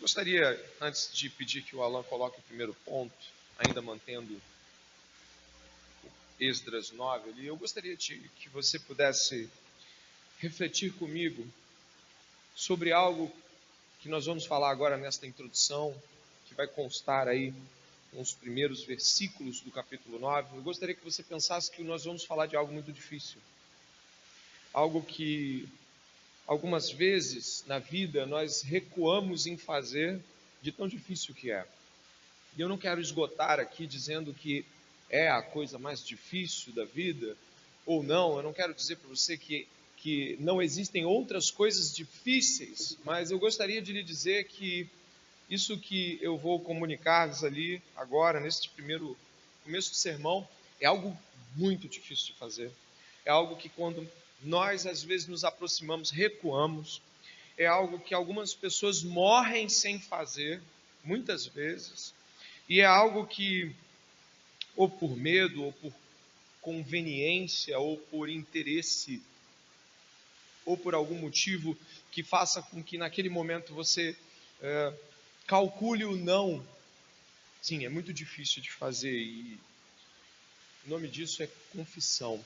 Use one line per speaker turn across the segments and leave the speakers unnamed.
Gostaria, antes de pedir que o Alan coloque o primeiro ponto, ainda mantendo Esdras 9 ali, eu gostaria que você pudesse refletir comigo sobre algo que nós vamos falar agora nesta introdução, que vai constar aí nos primeiros versículos do capítulo 9. Eu gostaria que você pensasse que nós vamos falar de algo muito difícil. Algo que algumas vezes na vida nós recuamos em fazer de tão difícil que é. E eu não quero esgotar aqui dizendo que é a coisa mais difícil da vida, ou não. Eu não quero dizer para você que não existem outras coisas difíceis, mas eu gostaria de lhe dizer que isso que eu vou comunicar-lhes ali agora, neste primeiro começo do sermão, é algo muito difícil de fazer. É algo que quando nós às vezes nos aproximamos, recuamos. É algo que algumas pessoas morrem sem fazer, muitas vezes. E é algo que, ou por medo, ou por conveniência, ou por interesse, ou por algum motivo que faça com que naquele momento você calcule o não. Sim, é muito difícil de fazer e o nome disso é confissão.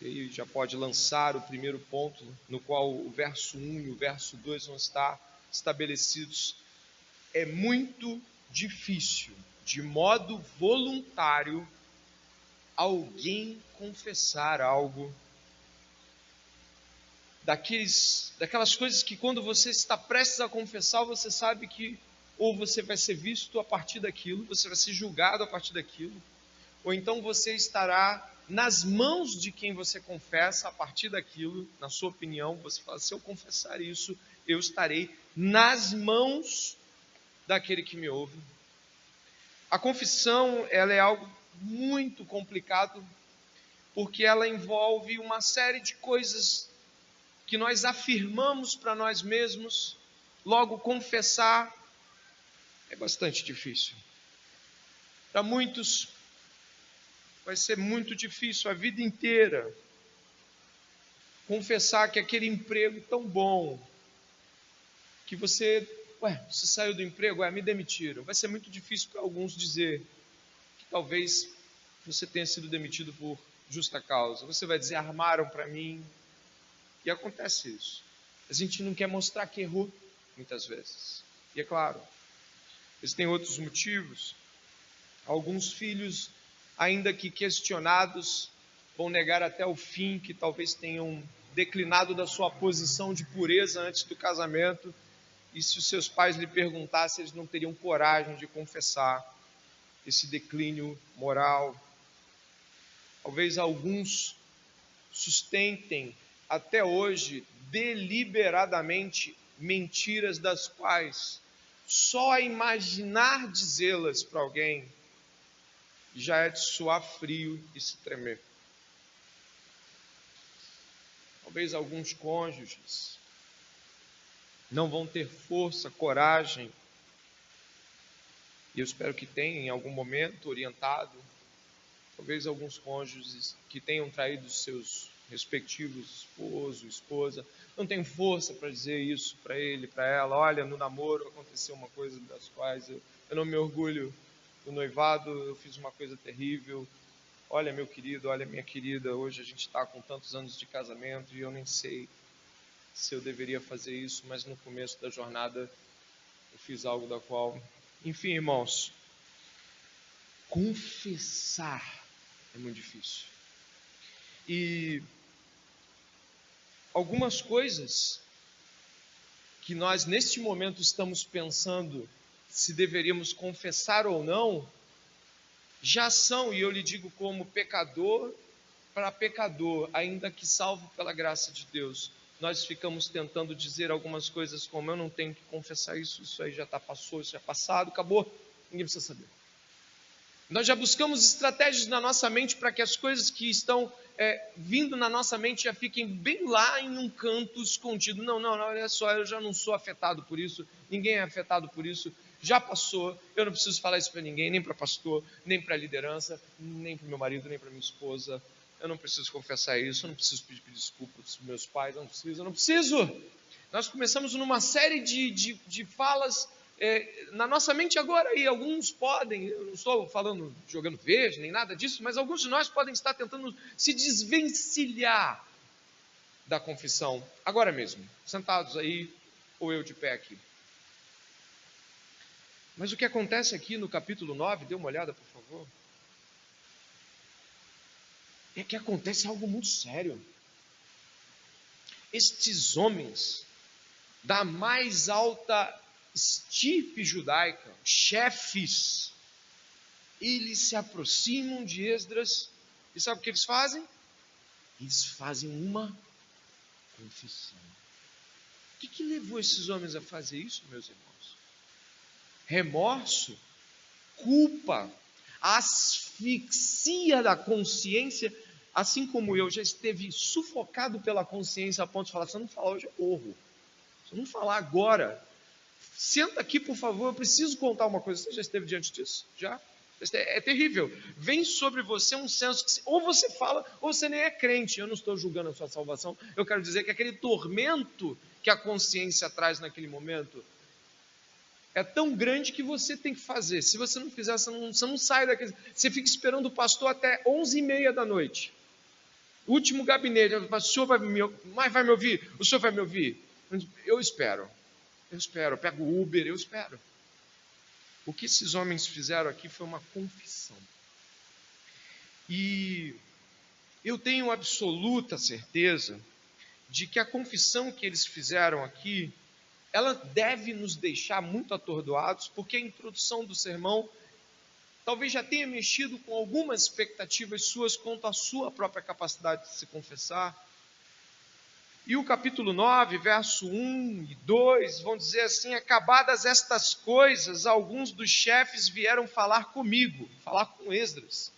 E aí já pode lançar o primeiro ponto, no qual o verso 1 e o verso 2 vão estar estabelecidos. É muito difícil, de modo voluntário, alguém confessar algo daquelas coisas que quando você está prestes a confessar, você sabe que ou você vai ser visto a partir daquilo, você vai ser julgado a partir daquilo, ou então você estará nas mãos de quem você confessa a partir daquilo. Na sua opinião, você fala, se eu confessar isso, eu estarei nas mãos daquele que me ouve. A confissão, ela é algo muito complicado, porque ela envolve uma série de coisas que nós afirmamos para nós mesmos. Logo, confessar é bastante difícil. Para muitos, vai ser muito difícil a vida inteira confessar que aquele emprego tão bom, que você saiu do emprego, me demitiram. Vai ser muito difícil para alguns dizer que talvez você tenha sido demitido por justa causa. Você vai dizer, armaram para mim. E acontece isso. A gente não quer mostrar que errou, muitas vezes. E é claro, existem outros motivos. Alguns filhos, ainda que questionados, vão negar até o fim que talvez tenham declinado da sua posição de pureza antes do casamento. E se os seus pais lhe perguntassem, eles não teriam coragem de confessar esse declínio moral. Talvez alguns sustentem até hoje deliberadamente mentiras das quais só a imaginar dizê-las para alguém já é de suar frio e se tremer. Talvez alguns cônjuges não vão ter força, coragem, e eu espero que tenham em algum momento orientado. Talvez alguns cônjuges que tenham traído seus respectivos esposo, esposa, não tenham força para dizer isso para ele, para ela. Olha, no namoro aconteceu uma coisa das quais eu não me orgulho. No noivado eu fiz uma coisa terrível. Olha, meu querido, olha, minha querida, hoje a gente está com tantos anos de casamento e eu nem sei se eu deveria fazer isso, mas no começo da jornada eu fiz algo da qual... Enfim, irmãos, confessar é muito difícil. E algumas coisas que nós neste momento estamos pensando se deveríamos confessar ou não, já são, e eu lhe digo como pecador para pecador, ainda que salvo pela graça de Deus, nós ficamos tentando dizer algumas coisas como eu não tenho que confessar isso, isso aí já passou, isso já é passado, acabou, ninguém precisa saber. Nós já buscamos estratégias na nossa mente para que as coisas que estão vindo na nossa mente já fiquem bem lá em um canto escondido. Não, olha só, eu já não sou afetado por isso, ninguém é afetado por isso, já passou, eu não preciso falar isso para ninguém, nem para pastor, nem para liderança, nem para meu marido, nem para minha esposa. eu não preciso confessar isso, eu não preciso pedir desculpa dos meus pais, eu não preciso. Nós começamos numa série de falas na nossa mente agora, e alguns podem, eu não estou falando, jogando verde, nem nada disso, mas alguns de nós podem estar tentando se desvencilhar da confissão, agora mesmo, sentados aí, ou eu de pé aqui. Mas o que acontece aqui no capítulo 9, dê uma olhada, por favor, é que acontece algo muito sério. Estes homens da mais alta estirpe judaica, chefes, eles se aproximam de Esdras e sabe o que eles fazem? Eles fazem uma confissão. O que levou esses homens a fazer isso, meus irmãos? Remorso, culpa, asfixia da consciência, assim como eu já esteve sufocado pela consciência a ponto de falar, se eu não falar hoje eu morro, se eu não falar agora, senta aqui por favor, eu preciso contar uma coisa. Você já esteve diante disso? Já? É terrível, vem sobre você um senso que ou você fala, ou você nem é crente. Eu não estou julgando a sua salvação, eu quero dizer que aquele tormento que a consciência traz naquele momento é tão grande que você tem que fazer. Se você não fizer, você não sai daquele. Você fica esperando o pastor até 11h30 da noite. Último gabinete. O senhor vai me ouvir? O senhor vai me ouvir? Eu espero. Eu pego o Uber, eu espero. O que esses homens fizeram aqui foi uma confissão. E eu tenho absoluta certeza de que a confissão que eles fizeram aqui, ela deve nos deixar muito atordoados, porque a introdução do sermão talvez já tenha mexido com algumas expectativas suas quanto à sua própria capacidade de se confessar. E o capítulo 9, verso 1 e 2, vão dizer assim: acabadas estas coisas, alguns dos chefes vieram falar comigo, falar com Esdras,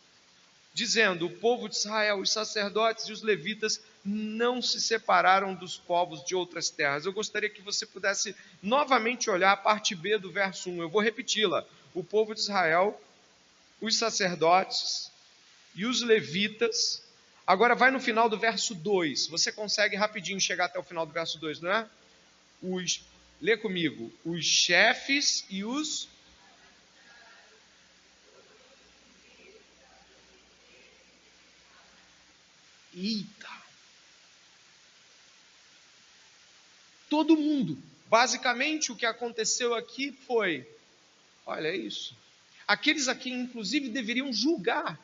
dizendo, o povo de Israel, os sacerdotes e os levitas não se separaram dos povos de outras terras. Eu gostaria que você pudesse novamente olhar a parte B do verso 1, eu vou repeti-la. O povo de Israel, os sacerdotes e os levitas. Agora vai no final do verso 2. Você consegue rapidinho chegar até o final do verso 2, não é? Lê comigo. Os chefes e os... Eita! Todo mundo. Basicamente o que aconteceu aqui foi... Olha isso. Aqueles aqui inclusive deveriam julgar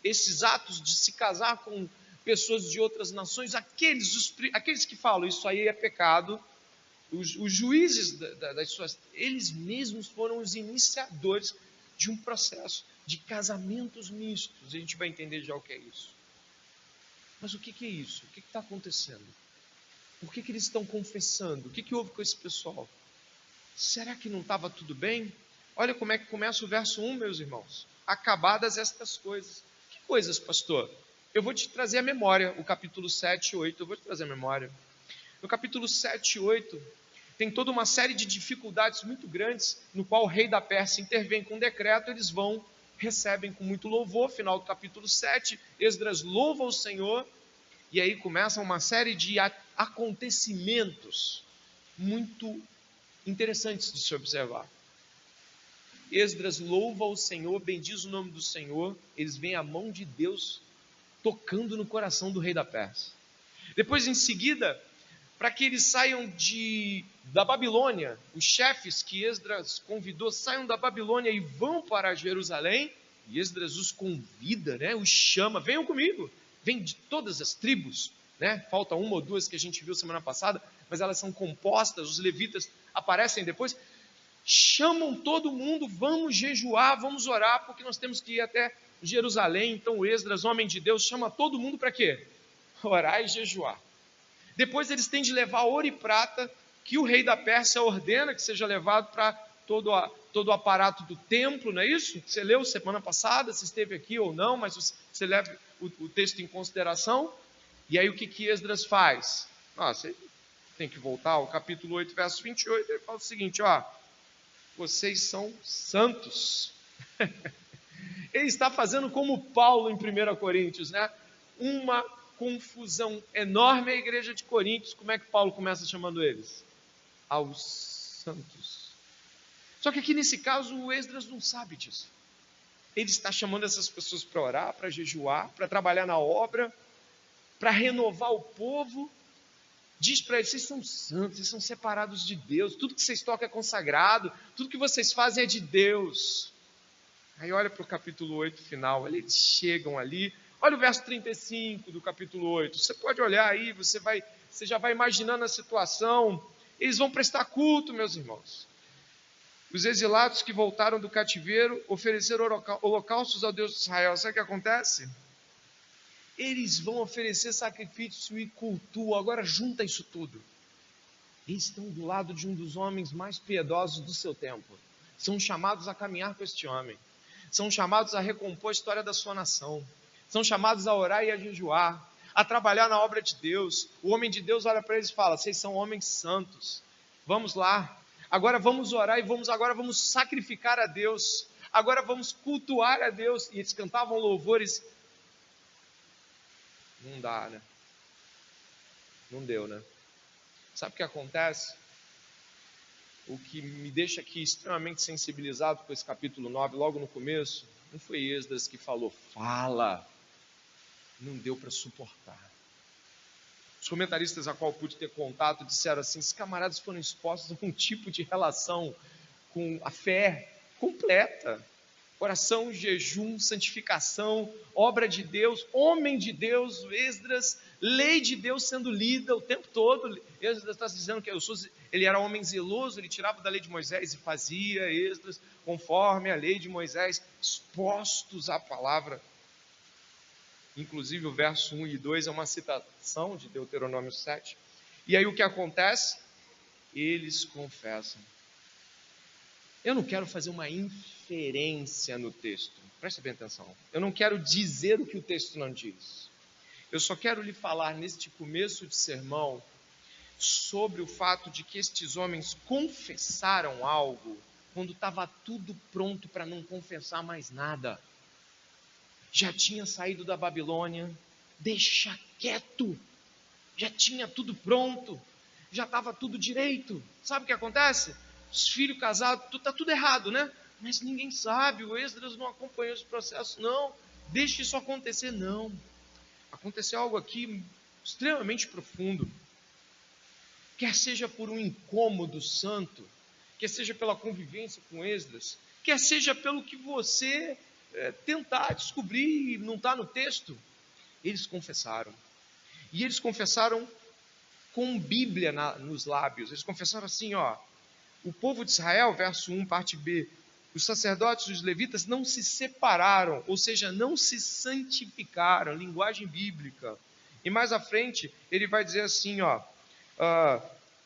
esses atos de se casar com pessoas de outras nações, aqueles que falam, isso aí é pecado, os juízes das suas, eles mesmos foram os iniciadores de um processo de casamentos mistos. A gente vai entender já o que é isso. Mas o que é isso? O que está acontecendo? Por que eles estão confessando? O que houve com esse pessoal? Será que não estava tudo bem? Olha como é que começa o verso 1, meus irmãos. Acabadas estas coisas. Que coisas, pastor? Eu vou te trazer a memória, o capítulo 7 e 8, eu vou te trazer a memória. No capítulo 7 e 8, tem toda uma série de dificuldades muito grandes, no qual o rei da Pérsia intervém com um decreto, eles vão, recebem com muito louvor. Final do capítulo 7, Esdras louva o Senhor, e aí começa uma série de acontecimentos muito interessantes de se observar. Esdras louva o Senhor, bendiz o nome do Senhor, eles veem a mão de Deus tocando no coração do rei da Pérsia. Depois, em seguida, para que eles saiam da Babilônia, os chefes que Esdras convidou saiam da Babilônia e vão para Jerusalém, e Esdras os convida, os chama, venham comigo, vem de todas as tribos, falta uma ou duas que a gente viu semana passada, mas elas são compostas, os levitas aparecem depois, chamam todo mundo, vamos jejuar, vamos orar, porque nós temos que ir até Jerusalém. Então Esdras, homem de Deus, chama todo mundo para quê? Orar e jejuar. Depois eles têm de levar ouro e prata, que o rei da Pérsia ordena que seja levado para todo o aparato do templo, não é isso? Você leu semana passada, se esteve aqui ou não, mas você leva o texto em consideração. E aí o que Esdras faz? Você tem que voltar ao capítulo 8, verso 28, ele fala o seguinte, vocês são santos. Ele está fazendo como Paulo em 1 Coríntios, uma confusão enorme a igreja de Coríntios. Como é que Paulo começa chamando eles? Aos santos. Só que aqui nesse caso o Esdras não sabe disso. Ele está chamando essas pessoas para orar, para jejuar, para trabalhar na obra, para renovar o povo. Diz para eles: vocês são santos, vocês são separados de Deus, tudo que vocês tocam é consagrado, tudo que vocês fazem é de Deus. Aí olha para o capítulo 8 final, eles chegam ali, olha o verso 35 do capítulo 8, você pode olhar aí, você já vai imaginando a situação. Eles vão prestar culto, meus irmãos. Os exilados que voltaram do cativeiro ofereceram holocaustos ao Deus de Israel. Sabe o que acontece? Eles vão oferecer sacrifício e culto. Agora junta isso tudo. Eles estão do lado de um dos homens mais piedosos do seu tempo. São chamados a caminhar com este homem. São chamados a recompor a história da sua nação. São chamados a orar e a jejuar, a trabalhar na obra de Deus. O homem de Deus olha para eles e fala: vocês são homens santos. Vamos lá. Agora vamos orar e agora vamos sacrificar a Deus. Agora vamos cultuar a Deus. E eles cantavam louvores. Não dá, né? Não deu, né? Sabe o que acontece? O que me deixa aqui extremamente sensibilizado com esse capítulo 9, logo no começo, não foi Esdras que falou: fala. Não deu para suportar. Os comentaristas a qual pude ter contato disseram assim: esses camaradas foram expostos a um tipo de relação com a fé completa. Oração, jejum, santificação, obra de Deus, homem de Deus, Esdras, lei de Deus sendo lida o tempo todo. Esdras está dizendo que ele era homem zeloso, ele tirava da lei de Moisés e fazia, Esdras, conforme a lei de Moisés, expostos à palavra. Inclusive o verso 1 e 2 é uma citação de Deuteronômio 7. E aí o que acontece? Eles confessam. Eu não quero fazer uma inferência no texto, preste bem atenção. Eu não quero dizer o que o texto não diz. Eu só quero lhe falar neste começo de sermão sobre o fato de que estes homens confessaram algo quando estava tudo pronto para não confessar mais nada. Já tinha saído da Babilônia, deixa quieto, já tinha tudo pronto, já estava tudo direito. Sabe o que acontece? Os filhos casados, está tudo errado, né? Mas ninguém sabe, o Esdras não acompanhou esse processo, não, deixa isso acontecer, não. Aconteceu algo aqui extremamente profundo, quer seja por um incômodo santo, quer seja pela convivência com Esdras, quer seja pelo que você tentar descobrir e não está no texto. Eles confessaram, e eles confessaram com Bíblia nos lábios. Eles confessaram assim, ó: o povo de Israel, verso 1, parte B, os sacerdotes e os levitas não se separaram, ou seja, não se santificaram, linguagem bíblica. E mais à frente, ele vai dizer assim, ó: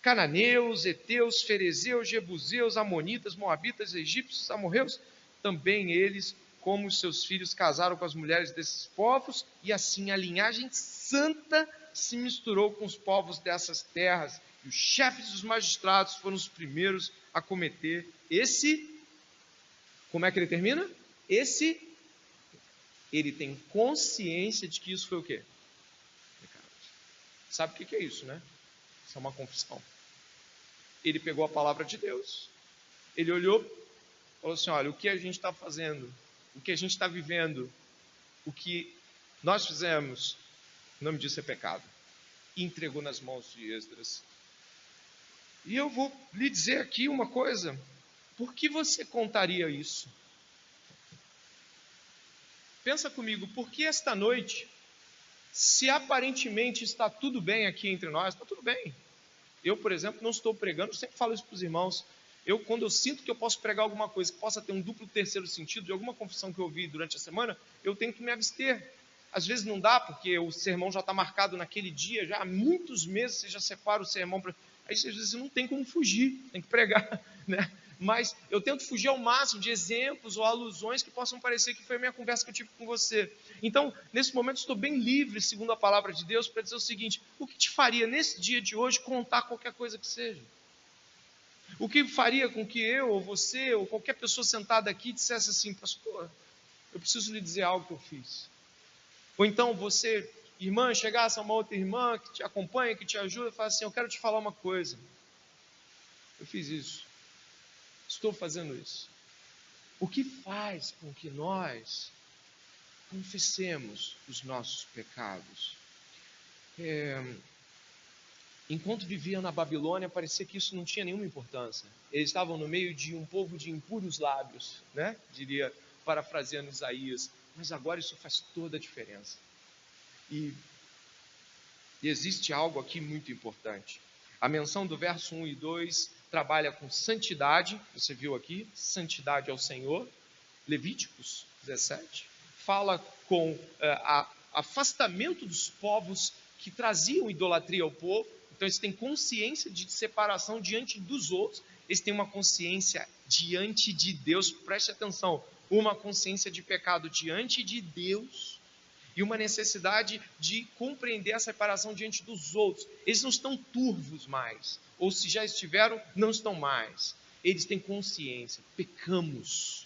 cananeus, heteus, ferezeus, jebuseus, amonitas, moabitas, egípcios, amorreus, também eles, como os seus filhos, casaram com as mulheres desses povos, e assim a linhagem santa se misturou com os povos dessas terras. E os chefes dos magistrados foram os primeiros a cometer como é que ele termina? Ele tem consciência de que isso foi o quê? Pecado. Sabe o que é isso, né? Isso é uma confissão. Ele pegou a palavra de Deus, ele olhou, falou assim: olha, o que a gente está fazendo, o que a gente está vivendo, o que nós fizemos, o nome disso é pecado. E entregou nas mãos de Esdras. E eu vou lhe dizer aqui uma coisa: por que você contaria isso? Pensa comigo, por que esta noite, se aparentemente está tudo bem aqui entre nós, está tudo bem. Eu, por exemplo, não estou pregando, sempre falo isso para os irmãos. Quando eu sinto que eu posso pregar alguma coisa que possa ter um duplo terceiro sentido de alguma confissão que eu ouvi durante a semana, eu tenho que me abster. Às vezes não dá, porque o sermão já está marcado naquele dia, já há muitos meses você já separa o sermão. Aí às vezes não tem como fugir, tem que pregar, né? Mas eu tento fugir ao máximo de exemplos ou alusões que possam parecer que foi a minha conversa que eu tive com você. Então, nesse momento, estou bem livre, segundo a palavra de Deus, para dizer o seguinte: o que te faria nesse dia de hoje contar qualquer coisa que seja? O que faria com que eu, ou você, ou qualquer pessoa sentada aqui dissesse assim: pastor, eu preciso lhe dizer algo que eu fiz. Ou então você irmã chegasse a uma outra irmã que te acompanha, que te ajuda, e fala assim: eu quero te falar uma coisa. Eu fiz isso. Estou fazendo isso. O que faz com que nós confessemos os nossos pecados? Enquanto viviam na Babilônia, parecia que isso não tinha nenhuma importância. Eles estavam no meio de um povo de impuros lábios, né? Diria, parafraseando Isaías. Mas agora isso faz toda a diferença. E existe algo aqui muito importante. A menção do verso 1 e 2 trabalha com santidade. Você viu aqui, santidade ao Senhor. Levíticos 17 fala com afastamento dos povos que traziam idolatria ao povo. Então eles têm consciência de separação diante dos outros, eles têm uma consciência diante de Deus, preste atenção, uma consciência de pecado diante de Deus e uma necessidade de compreender a separação diante dos outros. Eles não estão turvos mais, ou se já estiveram, não estão mais. Eles têm consciência, pecamos,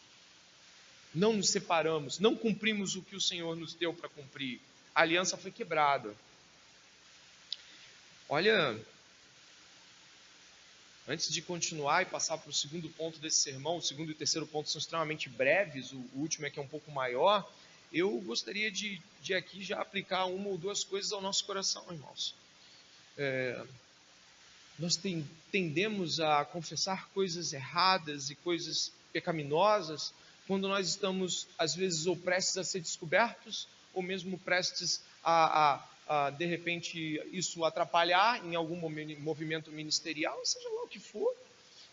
não nos separamos, não cumprimos o que o Senhor nos deu para cumprir. A aliança foi quebrada. Olha, antes de continuar e passar para o segundo ponto desse sermão, o segundo e o terceiro ponto são extremamente breves, o último é que é um pouco maior, eu gostaria de aqui já aplicar uma ou duas coisas ao nosso coração, irmãos. Nós tendemos a confessar coisas erradas e coisas pecaminosas quando nós estamos, às vezes, ou prestes a ser descobertos, ou mesmo prestes de repente, isso atrapalhar em algum movimento ministerial, seja lá o que for.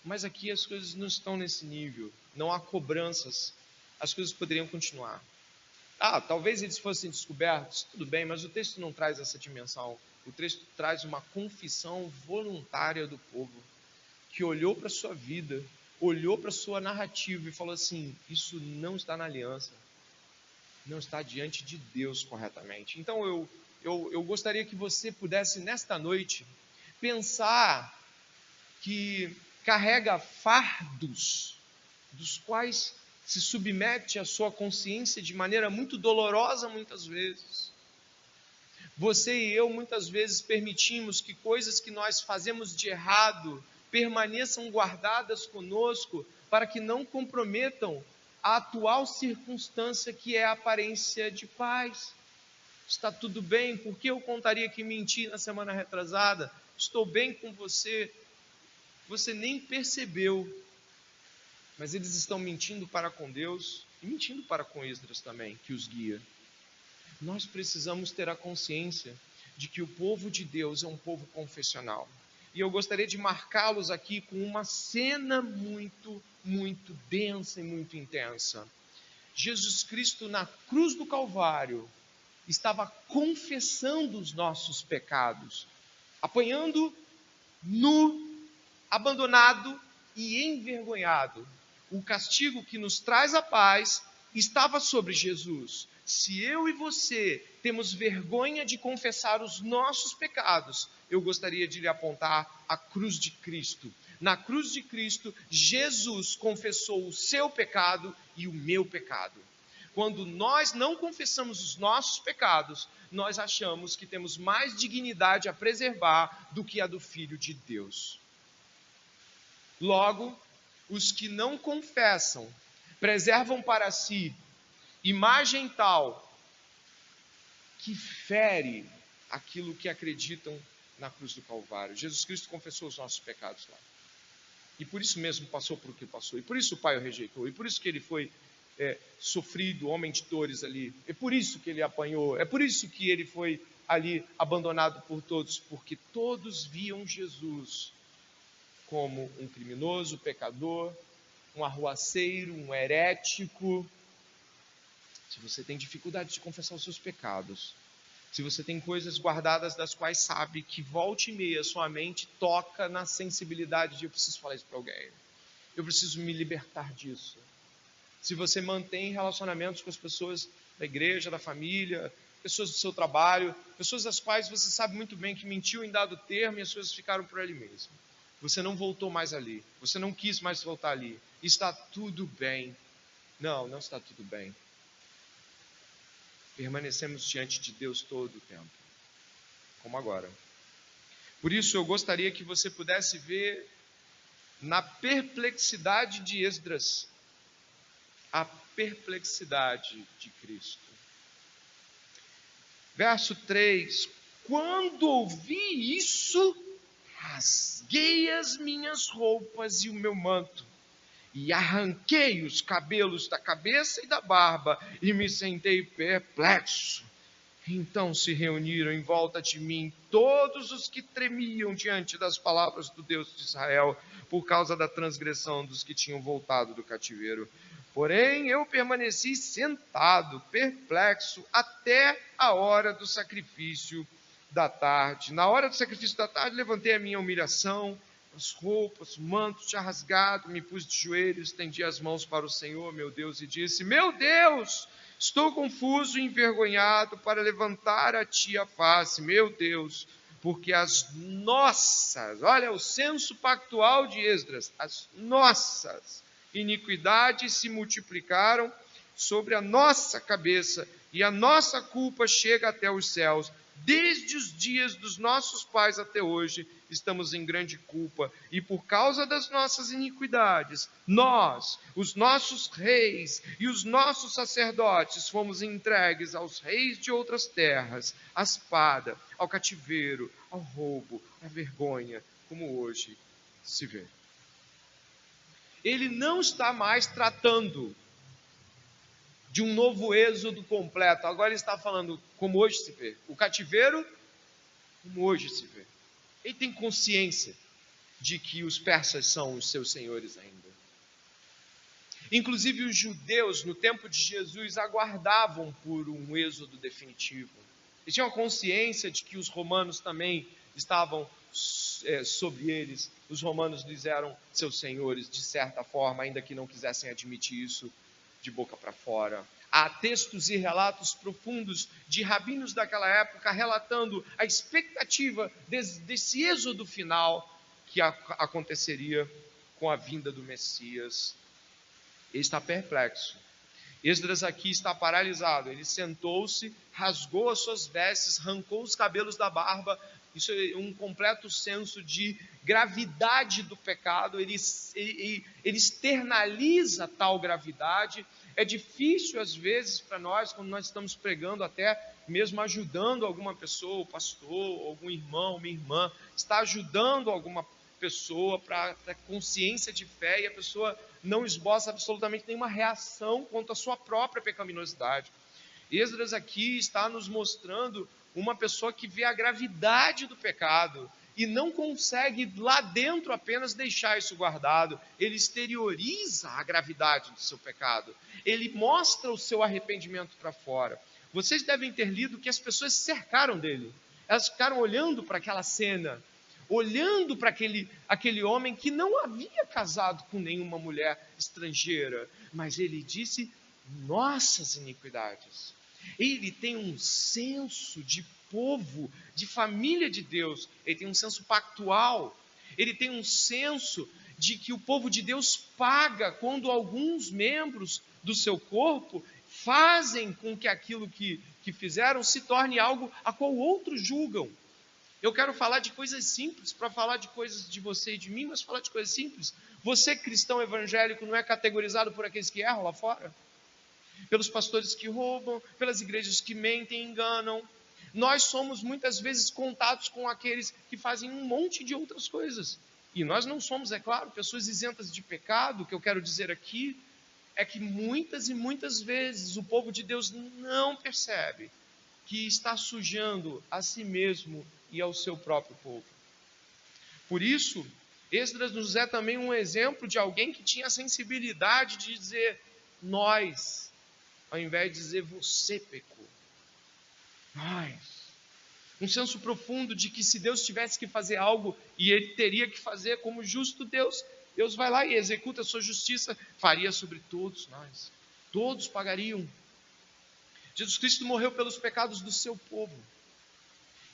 Mas aqui as coisas não estão nesse nível, não há cobranças, as coisas poderiam continuar. Talvez eles fossem descobertos, tudo bem, mas o texto não traz essa dimensão. O texto traz uma confissão voluntária do povo, que olhou para a sua vida, olhou para a sua narrativa e falou assim: isso não está na aliança, não está diante de Deus corretamente. Então eu gostaria que você pudesse, nesta noite, pensar que carrega fardos, dos quais se submete à sua consciência de maneira muito dolorosa muitas vezes. Você e eu muitas vezes permitimos que coisas que nós fazemos de errado permaneçam guardadas conosco para que não comprometam a atual circunstância que é a aparência de paz. Está tudo bem, por que eu contaria que menti na semana retrasada? Estou bem com você, você nem percebeu, mas eles estão mentindo para com Deus e mentindo para com Esdras também, que os guia. Nós precisamos ter a consciência de que o povo de Deus é um povo confessional. E eu gostaria de marcá-los aqui com uma cena muito, muito densa e muito intensa. Jesus Cristo na cruz do Calvário estava confessando os nossos pecados, apanhando nu, abandonado e envergonhado. O castigo que nos traz a paz estava sobre Jesus. Se eu e você temos vergonha de confessar os nossos pecados, eu gostaria de lhe apontar a cruz de Cristo. Na cruz de Cristo, Jesus confessou o seu pecado e o meu pecado. Quando nós não confessamos os nossos pecados, nós achamos que temos mais dignidade a preservar do que a do Filho de Deus. Logo, os que não confessam, preservam para si imagem tal que fere aquilo que acreditam na cruz do Calvário. Jesus Cristo confessou os nossos pecados lá. E por isso mesmo passou por o que passou. E por isso o Pai o rejeitou. E por isso que ele foi sofrido, homem de dores ali. É por isso que ele apanhou. É por isso que ele foi ali abandonado por todos. Porque todos viam Jesus como um criminoso, pecador, um arruaceiro, um herético. Se você tem dificuldade de confessar os seus pecados, se você tem coisas guardadas das quais sabe que volta e meia sua mente toca na sensibilidade de eu preciso falar isso para alguém, eu preciso me libertar disso. Se você mantém relacionamentos com as pessoas da igreja, da família, pessoas do seu trabalho, pessoas das quais você sabe muito bem que mentiu em dado termo e as coisas ficaram por ali mesmo. Você não voltou mais ali, você não quis mais voltar ali. Está tudo bem. Não está tudo bem. permanecemos diante de Deus todo o tempo, como agora. Por isso eu gostaria que você pudesse ver na perplexidade de Esdras a perplexidade de Cristo. Verso 3: quando ouvi isso, rasguei as minhas roupas e o meu manto, e arranquei os cabelos da cabeça e da barba, e me sentei perplexo. Então se reuniram em volta de mim todos os que tremiam diante das palavras do Deus de Israel, por causa da transgressão dos que tinham voltado do cativeiro. Porém, eu permaneci sentado, perplexo, até a hora do sacrifício da tarde. Na hora do sacrifício da tarde, levantei a minha humilhação, as roupas, o manto tinha rasgado, me pus de joelhos, estendi as mãos para o Senhor, meu Deus, e disse: meu Deus, estou confuso e envergonhado para levantar a ti a face, meu Deus, porque as nossas, olha o senso pactual de Esdras, as nossas iniquidades se multiplicaram sobre a nossa cabeça, e a nossa culpa chega até os céus. Desde os dias dos nossos pais até hoje, estamos em grande culpa, e por causa das nossas iniquidades, nós, os nossos reis e os nossos sacerdotes, fomos entregues aos reis de outras terras, à espada, ao cativeiro, ao roubo, à vergonha, como hoje se vê. Ele não está mais tratando de um novo êxodo completo. Agora ele está falando como hoje se vê. O cativeiro, como hoje se vê. Ele tem consciência de que os persas são os seus senhores ainda. Inclusive os judeus, no tempo de Jesus, aguardavam por um êxodo definitivo. Eles tinham a consciência de que os romanos também estavam sobre eles. Os romanos lhes eram seus senhores, de certa forma, ainda que não quisessem admitir isso de boca para fora. Há textos e relatos profundos de rabinos daquela época relatando a expectativa desse êxodo final que aconteceria com a vinda do Messias. Ele está perplexo. Esdras aqui está paralisado. Ele sentou-se, rasgou as suas vestes, arrancou os cabelos da barba. Isso é um completo senso de gravidade do pecado. Ele externaliza tal gravidade. É difícil às vezes para nós, quando nós estamos pregando, até mesmo ajudando alguma pessoa, o pastor, algum irmão, uma irmã, está ajudando alguma pessoa para ter consciência de fé, e a pessoa não esboça absolutamente nenhuma reação quanto à sua própria pecaminosidade. Esdras aqui está nos mostrando uma pessoa que vê a gravidade do pecado e não consegue lá dentro apenas deixar isso guardado. Ele exterioriza a gravidade do seu pecado. Ele mostra o seu arrependimento para fora. Vocês devem ter lido que as pessoas se cercaram dele. Elas ficaram olhando para aquela cena, olhando para aquele homem que não havia casado com nenhuma mulher estrangeira, mas ele disse nossas iniquidades. Ele tem um senso de povo, de família de Deus. Ele tem um senso pactual. Ele tem um senso de que o povo de Deus paga quando alguns membros do seu corpo fazem com que aquilo que fizeram se torne algo a qual outros julgam. Eu quero falar de coisas simples, para falar de coisas de você e de mim, mas falar de coisas simples. Você, cristão evangélico, não é categorizado por aqueles que erram lá fora? Pelos pastores que roubam, pelas igrejas que mentem e enganam. Nós somos muitas vezes contados com aqueles que fazem um monte de outras coisas. E nós não somos, é claro, pessoas isentas de pecado. O que eu quero dizer aqui é que muitas e muitas vezes o povo de Deus não percebe que está sujando a si mesmo e ao seu próprio povo. Por isso, Esdras nos é também um exemplo de alguém que tinha a sensibilidade de dizer nós, ao invés de dizer você pecou. Nós. Um senso profundo de que se Deus tivesse que fazer algo e ele teria que fazer como justo Deus, Deus vai lá e executa a sua justiça, faria sobre todos nós. Todos pagariam. Jesus Cristo morreu pelos pecados do seu povo.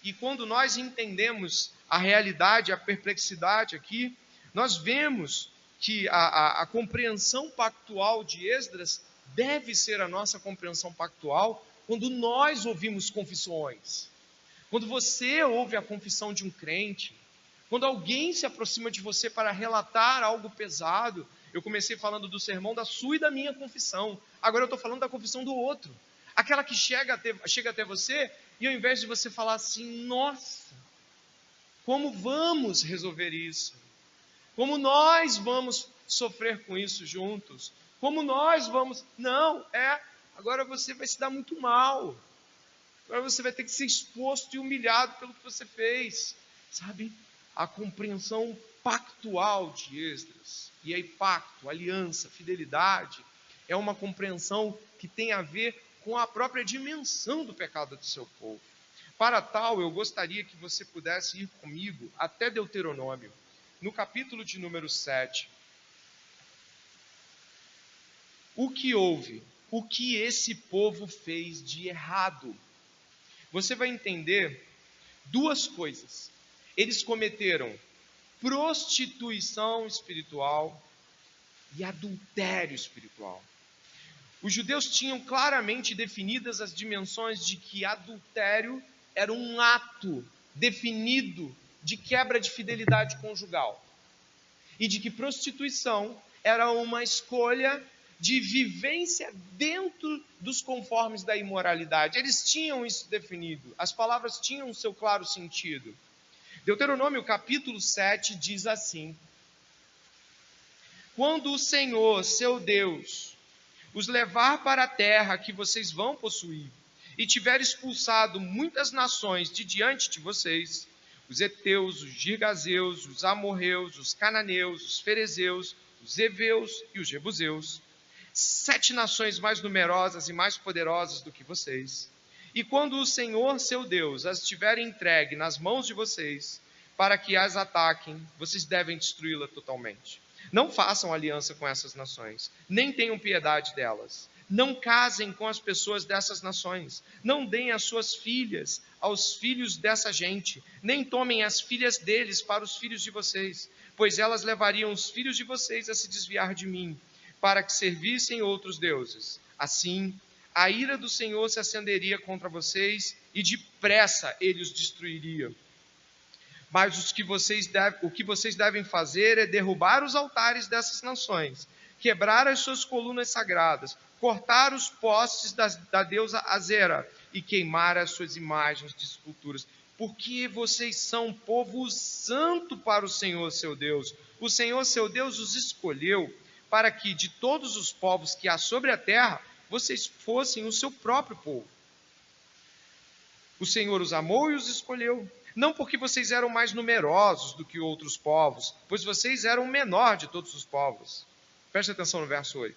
E quando nós entendemos a realidade, a perplexidade aqui, nós vemos que a compreensão pactual de Esdras deve ser a nossa compreensão pactual, quando nós ouvimos confissões, quando você ouve a confissão de um crente, quando alguém se aproxima de você para relatar algo pesado. Eu comecei falando do sermão da sua e da minha confissão, agora eu estou falando da confissão do outro, aquela que chega até você, e ao invés de você falar assim, nossa, como vamos resolver isso? Como nós vamos sofrer com isso juntos? Como nós vamos... Não, agora você vai se dar muito mal. Agora você vai ter que ser exposto e humilhado pelo que você fez. Sabe? A compreensão pactual de Esdras. E aí pacto, aliança, fidelidade, é uma compreensão que tem a ver com a própria dimensão do pecado do seu povo. Para tal, eu gostaria que você pudesse ir comigo até Deuteronômio, no capítulo de número 7. O que houve? O que esse povo fez de errado? Você vai entender duas coisas. Eles cometeram prostituição espiritual e adultério espiritual. Os judeus tinham claramente definidas as dimensões de que adultério era um ato definido de quebra de fidelidade conjugal. E de que prostituição era uma escolha de vivência dentro dos conformes da imoralidade. Eles tinham isso definido. As palavras tinham o seu claro sentido. Deuteronômio capítulo 7 diz assim: quando o Senhor, seu Deus, os levar para a terra que vocês vão possuir, e tiver expulsado muitas nações de diante de vocês, os heteus, os girgazeus, os amorreus, os cananeus, os ferezeus, os heveus e os jebuseus, 7 nações mais numerosas e mais poderosas do que vocês. E quando o Senhor, seu Deus, as tiver entregue nas mãos de vocês, para que as ataquem, vocês devem destruí-la totalmente. Não façam aliança com essas nações, nem tenham piedade delas. Não casem com as pessoas dessas nações. Não deem as suas filhas aos filhos dessa gente, nem tomem as filhas deles para os filhos de vocês, pois elas levariam os filhos de vocês a se desviar de mim, para que servissem outros deuses. Assim, a ira do Senhor se acenderia contra vocês e depressa ele os destruiria. Mas o que vocês devem fazer é derrubar os altares dessas nações, quebrar as suas colunas sagradas, cortar os postes da deusa Azera e queimar as suas imagens de esculturas. Porque vocês são povo santo para o Senhor seu Deus. O Senhor seu Deus os escolheu para que de todos os povos que há sobre a terra, vocês fossem o seu próprio povo. O Senhor os amou e os escolheu, não porque vocês eram mais numerosos do que outros povos, pois vocês eram o menor de todos os povos. Preste atenção no verso 8.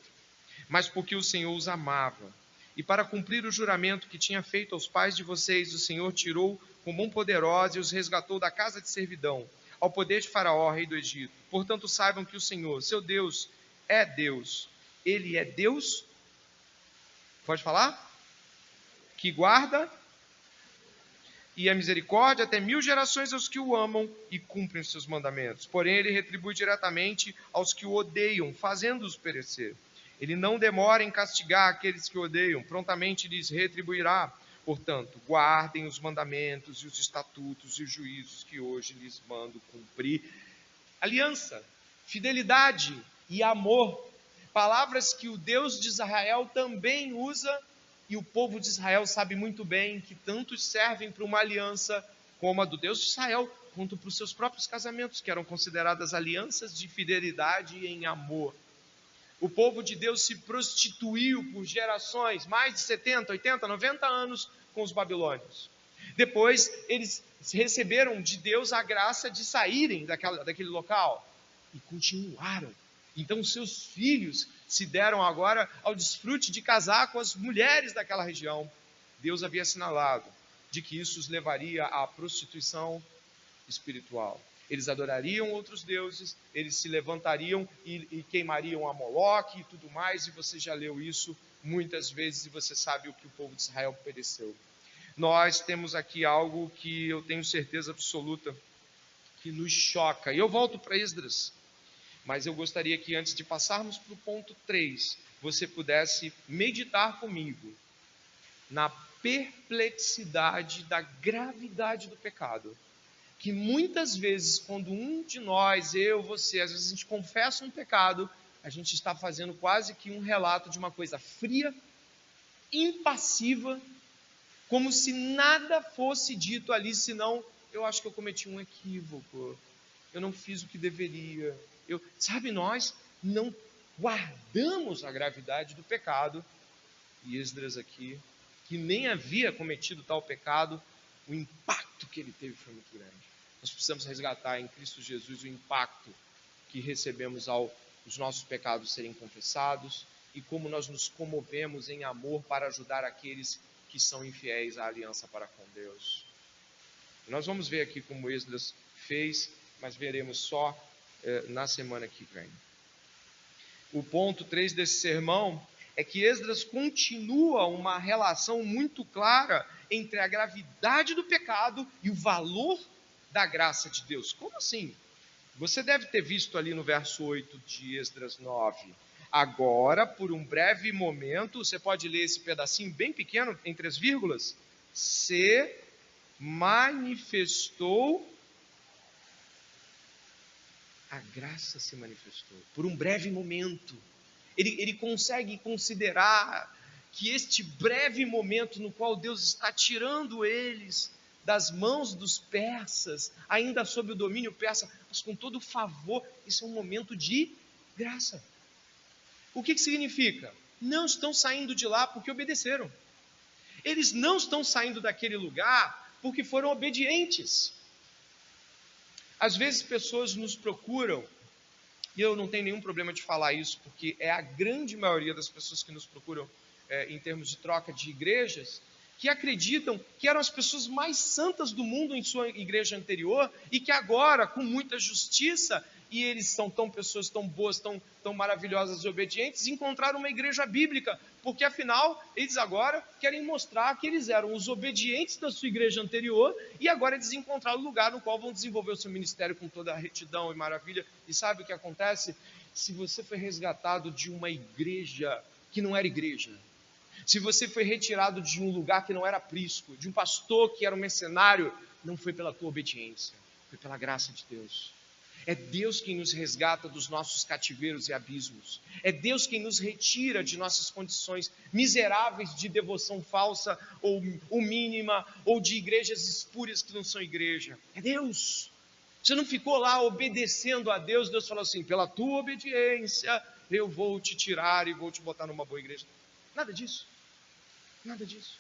Mas porque o Senhor os amava, e para cumprir o juramento que tinha feito aos pais de vocês, o Senhor tirou com mão poderosa e os resgatou da casa de servidão, ao poder de Faraó, rei do Egito. Portanto, saibam que o Senhor, seu Deus, é Deus. Ele é Deus, pode falar? Que guarda e a misericórdia até 1000 gerações aos que o amam e cumprem os seus mandamentos. Porém, ele retribui diretamente aos que o odeiam, fazendo-os perecer. Ele não demora em castigar aqueles que o odeiam, prontamente lhes retribuirá. Portanto, guardem os mandamentos e os estatutos e os juízos que hoje lhes mando cumprir. Aliança, fidelidade e amor, palavras que o Deus de Israel também usa, e o povo de Israel sabe muito bem que tanto servem para uma aliança como a do Deus de Israel, quanto para os seus próprios casamentos, que eram consideradas alianças de fidelidade em amor. O povo de Deus se prostituiu por gerações, mais de 70, 80, 90 anos com os babilônios. Depois, eles receberam de Deus a graça de saírem daquele local e continuaram. Então, seus filhos se deram agora ao desfrute de casar com as mulheres daquela região. Deus havia assinalado de que isso os levaria à prostituição espiritual. Eles adorariam outros deuses, eles se levantariam e queimariam a Moloque e tudo mais, e você já leu isso muitas vezes e você sabe o que o povo de Israel pereceu. Nós temos aqui algo que eu tenho certeza absoluta que nos choca. E eu volto para Esdras, mas eu gostaria que antes de passarmos para o ponto 3, você pudesse meditar comigo na perplexidade da gravidade do pecado. Que muitas vezes, quando um de nós, eu, você, às vezes a gente confessa um pecado, a gente está fazendo quase que um relato de uma coisa fria, impassiva, como se nada fosse dito ali, senão eu acho que eu cometi um equívoco, eu não fiz o que deveria. Sabe, nós não guardamos a gravidade do pecado. E Esdras aqui, que nem havia cometido tal pecado, o impacto que ele teve foi muito grande. Nós precisamos resgatar em Cristo Jesus o impacto que recebemos ao os nossos pecados serem confessados e como nós nos comovemos em amor para ajudar aqueles que são infiéis à aliança para com Deus. E nós vamos ver aqui como Esdras fez, mas veremos só na semana que vem. O ponto 3 desse sermão é que Esdras continua uma relação muito clara entre a gravidade do pecado e o valor da graça de Deus. Como assim? Você deve ter visto ali no verso 8 de Esdras 9. Agora, por um breve momento, você pode ler esse pedacinho bem pequeno, entre as vírgulas, se manifestou, a graça se manifestou, por um breve momento. Ele consegue considerar que este breve momento no qual Deus está tirando eles das mãos dos persas, ainda sob o domínio persa, mas com todo favor, isso é um momento de graça. O que significa? Não estão saindo de lá porque obedeceram. Eles não estão saindo daquele lugar porque foram obedientes. Às vezes pessoas nos procuram, e eu não tenho nenhum problema de falar isso, porque é a grande maioria das pessoas que nos procuram em termos de troca de igrejas, que acreditam que eram as pessoas mais santas do mundo em sua igreja anterior, e que agora, com muita justiça, e eles são pessoas tão boas, tão maravilhosas e obedientes, encontraram uma igreja bíblica, porque afinal, eles agora querem mostrar que eles eram os obedientes da sua igreja anterior, e agora eles encontraram o lugar no qual vão desenvolver o seu ministério com toda a retidão e maravilha. E sabe o que acontece? Se você foi resgatado de uma igreja que não era igreja, se você foi retirado de um lugar que não era aprisco, de um pastor que era um mercenário, não foi pela tua obediência, foi pela graça de Deus. É Deus quem nos resgata dos nossos cativeiros e abismos. É Deus quem nos retira de nossas condições miseráveis de devoção falsa ou mínima, ou de igrejas espúrias que não são igreja. É Deus. Você não ficou lá obedecendo a Deus. Deus falou assim, pela tua obediência eu vou te tirar e vou te botar numa boa igreja. Nada disso. Nada disso.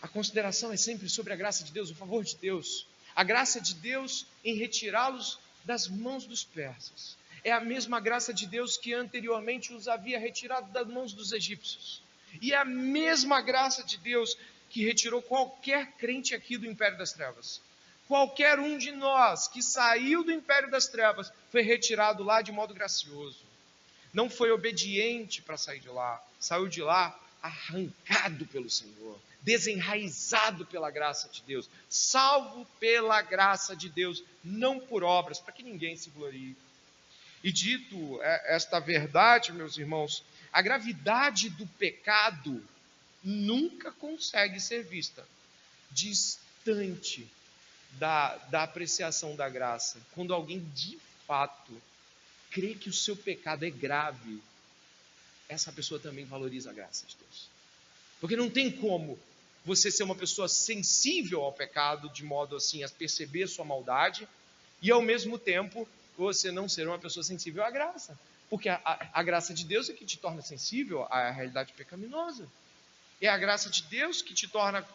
A consideração é sempre sobre a graça de Deus, o favor de Deus. A graça de Deus em retirá-los das mãos dos persas. É a mesma graça de Deus que anteriormente os havia retirado das mãos dos egípcios. E é a mesma graça de Deus que retirou qualquer crente aqui do império das trevas. Qualquer um de nós que saiu do império das trevas foi retirado lá de modo gracioso. Não foi obediente para sair de lá. Saiu de lá arrancado pelo Senhor, desenraizado pela graça de Deus, salvo pela graça de Deus, não por obras, para que ninguém se glorie. E dito esta verdade, meus irmãos, a gravidade do pecado nunca consegue ser vista distante da apreciação da graça. Quando alguém de fato crê que o seu pecado é grave, essa pessoa também valoriza a graça de Deus. Porque não tem como você ser uma pessoa sensível ao pecado, de modo assim a perceber sua maldade, e ao mesmo tempo você não ser uma pessoa sensível à graça. Porque a graça de Deus é que te torna sensível à realidade pecaminosa. É a graça de Deus que te torna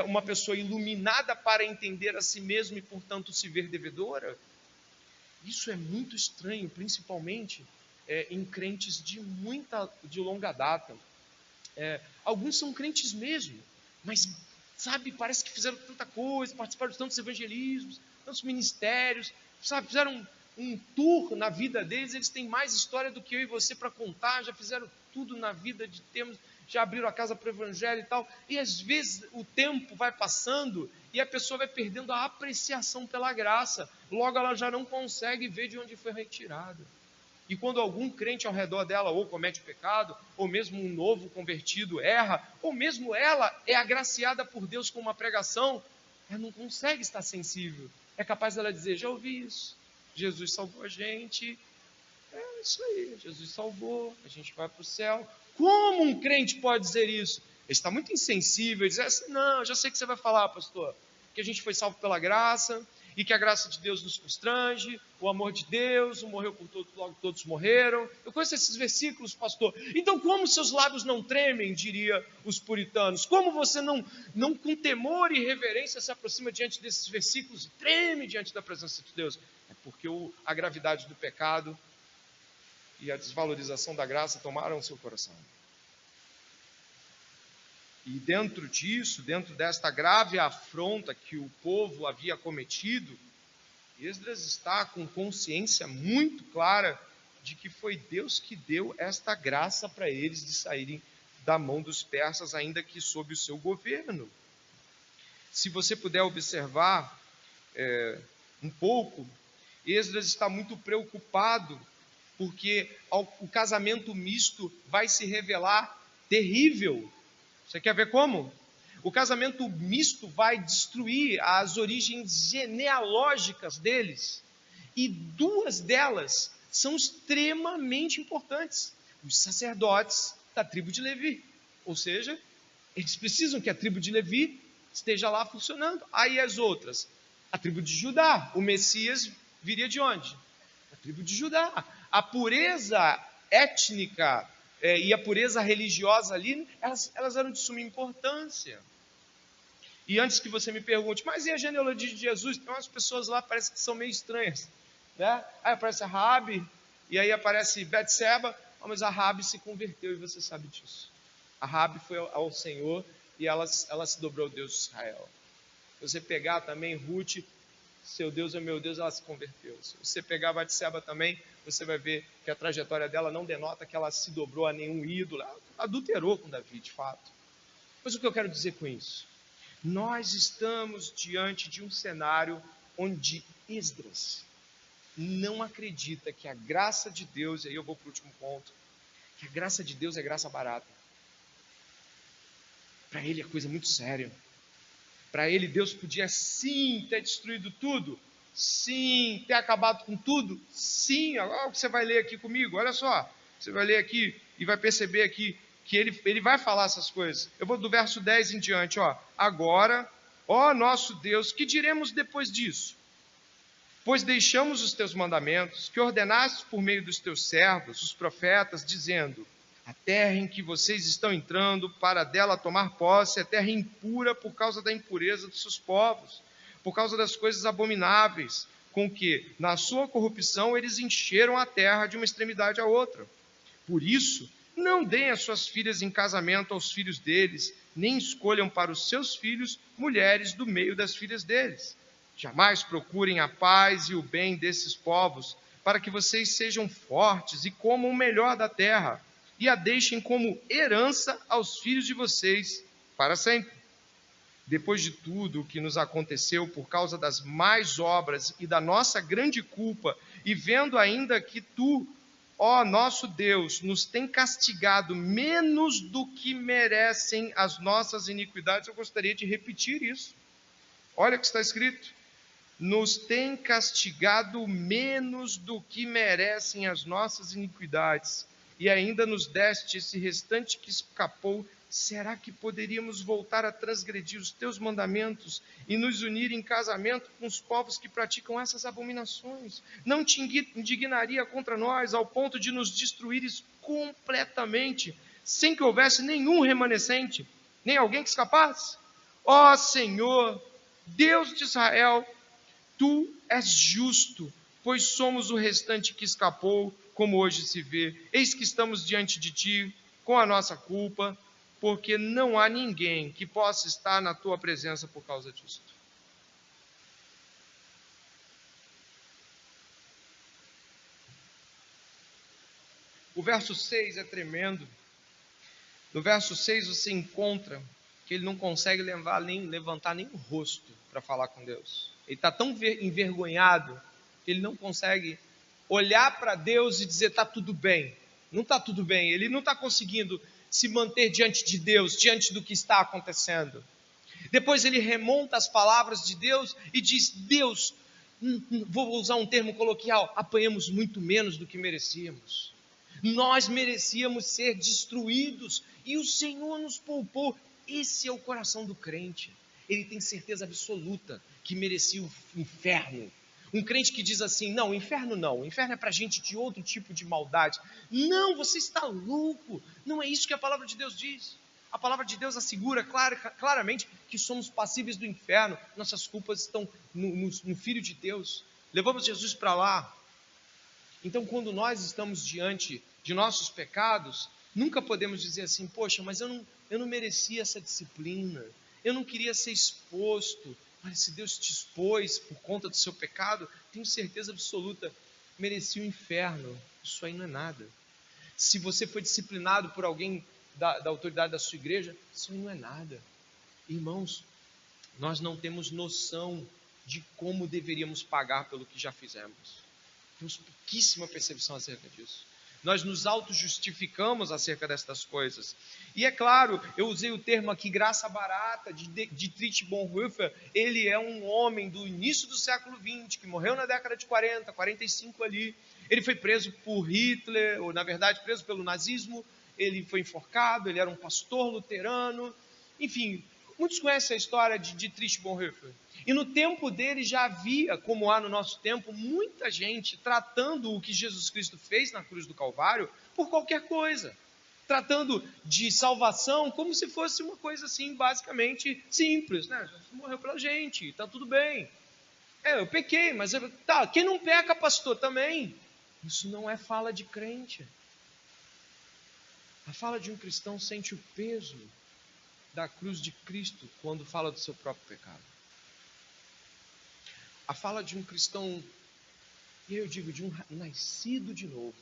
uma pessoa iluminada para entender a si mesma e, portanto, se ver devedora. Isso é muito estranho, principalmente em crentes de longa data. Alguns são crentes mesmo, mas, sabe, parece que fizeram tanta coisa, participaram de tantos evangelismos, tantos ministérios, sabe, fizeram um tour na vida deles, eles têm mais história do que eu e você para contar, já fizeram tudo na vida de termos, já abriram a casa para o evangelho e tal, e às vezes o tempo vai passando e a pessoa vai perdendo a apreciação pela graça, logo ela já não consegue ver de onde foi retirada. E quando algum crente ao redor dela ou comete pecado, ou mesmo um novo convertido erra, ou mesmo ela é agraciada por Deus com uma pregação, ela não consegue estar sensível. É capaz dela dizer: já ouvi isso, Jesus salvou a gente, é isso aí, Jesus salvou, a gente vai para o céu. Como um crente pode dizer isso? Ele está muito insensível, dizer assim: não, já sei o que você vai falar, pastor, que a gente foi salvo pela graça, e que a graça de Deus nos constrange, o amor de Deus, o morreu por todos, logo todos morreram. Eu conheço esses versículos, pastor. Então como seus lábios não tremem, diria os puritanos? Como você não com temor e reverência se aproxima diante desses versículos e treme diante da presença de Deus? É porque a gravidade do pecado e a desvalorização da graça tomaram o seu coração. E dentro disso, dentro desta grave afronta que o povo havia cometido, Esdras está com consciência muito clara de que foi Deus que deu esta graça para eles de saírem da mão dos persas, ainda que sob o seu governo. Se você puder observar um pouco, Esdras está muito preocupado, porque o casamento misto vai se revelar terrível. Você quer ver como? O casamento misto vai destruir as origens genealógicas deles. E duas delas são extremamente importantes. Os sacerdotes da tribo de Levi. Ou seja, eles precisam que a tribo de Levi esteja lá funcionando. Aí as outras, a tribo de Judá. O Messias viria de onde? Da tribo de Judá. A pureza étnica e a pureza religiosa ali, elas eram de suma importância. E antes que você me pergunte: mas e a genealogia de Jesus? Tem umas pessoas lá, parece que são meio estranhas, né? Aí aparece a Raabe, e aí aparece Betseba, mas a Raabe se converteu e você sabe disso. A Raabe foi ao Senhor e ela se dobrou ao Deus de Israel. Se você pegar também Ruth, seu Deus é meu Deus, ela se converteu. Se você pegar Betseba também, você vai ver que a trajetória dela não denota que ela se dobrou a nenhum ídolo. Ela adulterou com Davi, de fato. Mas o que eu quero dizer com isso? Nós estamos diante de um cenário onde Esdras não acredita que a graça de Deus, e aí eu vou para o último ponto, que a graça de Deus é graça barata. Para ele é coisa muito séria. Para ele, Deus podia sim ter destruído tudo, sim ter acabado com tudo, sim. Olha o que você vai ler aqui comigo, olha só. Você vai ler aqui e vai perceber aqui que ele vai falar essas coisas. Eu vou do verso 10 em diante, ó. Agora, ó nosso Deus, que diremos depois disso? Pois deixamos os teus mandamentos, que ordenaste por meio dos teus servos, os profetas, dizendo: a terra em que vocês estão entrando para dela tomar posse é terra impura por causa da impureza dos seus povos, por causa das coisas abomináveis, com que, na sua corrupção, eles encheram a terra de uma extremidade à outra. Por isso, não deem as suas filhas em casamento aos filhos deles, nem escolham para os seus filhos mulheres do meio das filhas deles. Jamais procurem a paz e o bem desses povos, para que vocês sejam fortes e comam o melhor da terra, e a deixem como herança aos filhos de vocês para sempre. Depois de tudo o que nos aconteceu por causa das más obras e da nossa grande culpa, e vendo ainda que tu, ó nosso Deus, nos tem castigado menos do que merecem as nossas iniquidades. Eu gostaria de repetir isso. Olha o que está escrito: nos tem castigado menos do que merecem as nossas iniquidades, e ainda nos deste esse restante que escapou. Será que poderíamos voltar a transgredir os teus mandamentos e nos unir em casamento com os povos que praticam essas abominações? Não te indignaria contra nós ao ponto de nos destruíres completamente, sem que houvesse nenhum remanescente, nem alguém que escapasse? Ó Senhor, Deus de Israel, tu és justo, pois somos o restante que escapou, como hoje se vê. Eis que estamos diante de ti com a nossa culpa, porque não há ninguém que possa estar na tua presença por causa disso. O verso 6 é tremendo. No verso 6 você encontra que ele não consegue levantar nem o rosto para falar com Deus. Ele está tão envergonhado que ele não consegue olhar para Deus e dizer, está tudo bem. Não está tudo bem, ele não está conseguindo se manter diante de Deus, diante do que está acontecendo. Depois ele remonta as palavras de Deus e diz, Deus, vou usar um termo coloquial, apanhamos muito menos do que merecíamos. Nós merecíamos ser destruídos e o Senhor nos poupou. Esse é o coração do crente. Ele tem certeza absoluta que merecia o inferno. Um crente que diz assim, não, o inferno não, o inferno é para gente de outro tipo de maldade. Não, você está louco, não é isso que a palavra de Deus diz. A palavra de Deus assegura claramente que somos passíveis do inferno, nossas culpas estão no Filho de Deus. Levamos Jesus para lá. Então, quando nós estamos diante de nossos pecados, nunca podemos dizer assim, poxa, mas eu não merecia essa disciplina, eu não queria ser exposto, mas se Deus te expôs por conta do seu pecado, tenho certeza absoluta, merecia o inferno. Isso aí não é nada. Se você foi disciplinado por alguém da autoridade da sua igreja, isso aí não é nada. Irmãos, nós não temos noção de como deveríamos pagar pelo que já fizemos. Temos pouquíssima percepção acerca disso. Nós nos auto-justificamos acerca destas coisas. E é claro, eu usei o termo aqui, graça barata, de Dietrich Bonhoeffer. Ele é um homem do início do século XX, que morreu na década de 40, 45 ali. Ele foi preso por Hitler, ou na verdade preso pelo nazismo. Ele foi enforcado, ele era um pastor luterano. Enfim, muitos conhecem a história de Dietrich Bonhoeffer. E no tempo dele já havia, como há no nosso tempo, muita gente tratando o que Jesus Cristo fez na cruz do Calvário por qualquer coisa. Tratando de salvação como se fosse uma coisa assim, basicamente simples. Né? Jesus morreu pela gente, está tudo bem. Eu pequei, mas tá, quem não peca, pastor, também. Isso não é fala de crente. A fala de um cristão sente o peso da cruz de Cristo quando fala do seu próprio pecado. A fala de um cristão, e eu digo de um nascido de novo,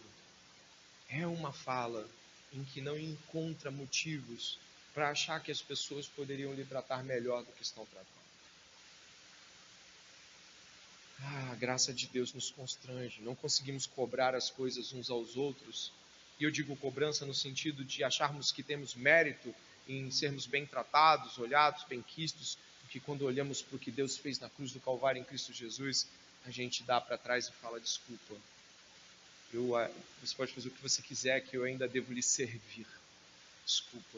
é uma fala em que não encontra motivos para achar que as pessoas poderiam lhe tratar melhor do que estão tratando. A graça de Deus nos constrange, não conseguimos cobrar as coisas uns aos outros. E eu digo cobrança no sentido de acharmos que temos mérito em sermos bem tratados, olhados, bem quistos, porque quando olhamos para o que Deus fez na cruz do Calvário em Cristo Jesus, a gente dá para trás e fala, desculpa, você pode fazer o que você quiser, que eu ainda devo lhe servir. Desculpa,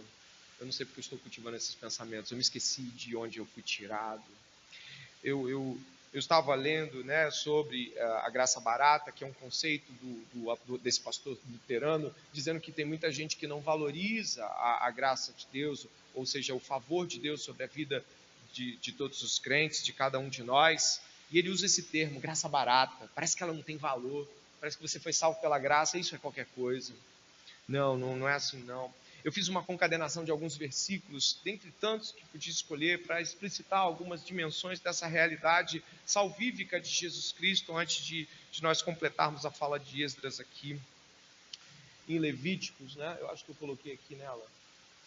eu não sei porque eu estou cultivando esses pensamentos, eu me esqueci de onde eu fui tirado. Eu estava lendo, né, sobre a graça barata, que é um conceito desse pastor luterano, dizendo que tem muita gente que não valoriza a graça de Deus, ou seja, o favor de Deus sobre a vida de todos os crentes, de cada um de nós. E ele usa esse termo, graça barata. Parece que ela não tem valor, parece que você foi salvo pela graça, isso é qualquer coisa. Não é assim não. Eu fiz uma concadenação de alguns versículos, dentre tantos que podia escolher, para explicitar algumas dimensões dessa realidade salvífica de Jesus Cristo, antes de nós completarmos a fala de Esdras aqui. Em Levíticos, né? Eu acho que eu coloquei aqui nela.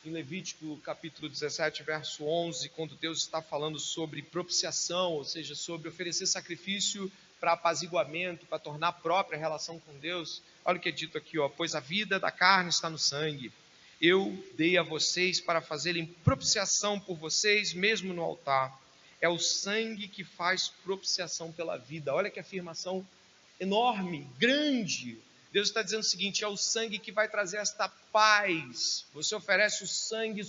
Em Levítico capítulo 17, verso 11, quando Deus está falando sobre propiciação, ou seja, sobre oferecer sacrifício para apaziguamento, para tornar própria a relação com Deus. Olha o que é dito aqui, pois a vida da carne está no sangue. Eu dei a vocês para fazerem propiciação por vocês, mesmo no altar. É o sangue que faz propiciação pela vida. Olha que afirmação enorme, grande. Deus está dizendo o seguinte, é o sangue que vai trazer esta paz. Você oferece o sangue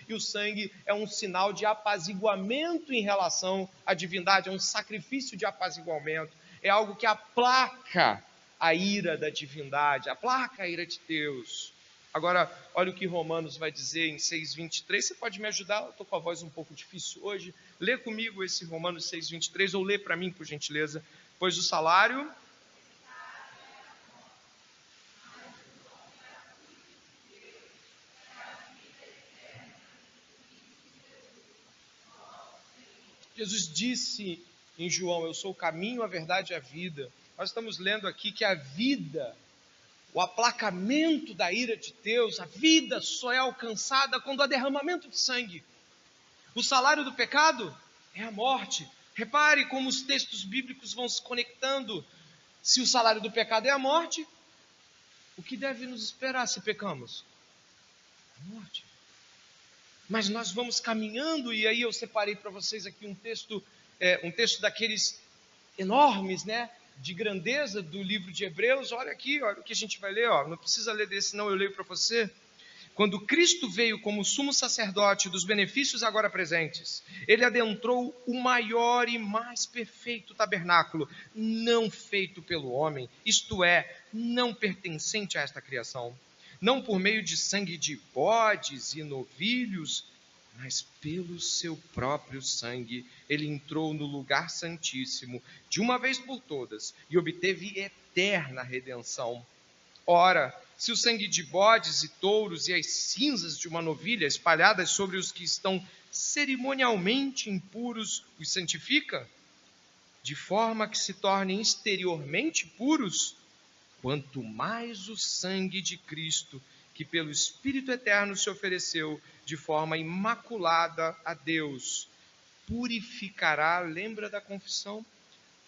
e o sangue é um sinal de apaziguamento em relação à divindade, é um sacrifício de apaziguamento, é algo que aplaca a ira da divindade, aplaca a ira de Deus. Agora, olha o que Romanos vai dizer em 6,23, você pode me ajudar? Eu estou com a voz um pouco difícil hoje. Lê comigo esse Romanos 6,23, ou lê para mim, por gentileza. Pois o salário... Jesus disse em João, eu sou o caminho, a verdade e a vida. Nós estamos lendo aqui que a vida, o aplacamento da ira de Deus, a vida só é alcançada quando há derramamento de sangue. O salário do pecado é a morte. Repare como os textos bíblicos vão se conectando. Se o salário do pecado é a morte, o que deve nos esperar se pecamos? A morte. Mas nós vamos caminhando, e aí eu separei para vocês aqui um texto daqueles enormes, né, de grandeza do livro de Hebreus. Olha aqui, olha o que a gente vai ler, ó. Não precisa ler desse, não, eu leio para você. Quando Cristo veio como sumo sacerdote dos benefícios agora presentes, ele adentrou o maior e mais perfeito tabernáculo, não feito pelo homem, isto é, não pertencente a esta criação, não por meio de sangue de bodes e novilhos, mas pelo seu próprio sangue, ele entrou no lugar santíssimo, de uma vez por todas, e obteve eterna redenção. Ora, se o sangue de bodes e touros e as cinzas de uma novilha espalhadas sobre os que estão cerimonialmente impuros os santifica, de forma que se tornem exteriormente puros, quanto mais o sangue de Cristo, que pelo Espírito Eterno se ofereceu de forma imaculada a Deus, purificará, lembra da confissão?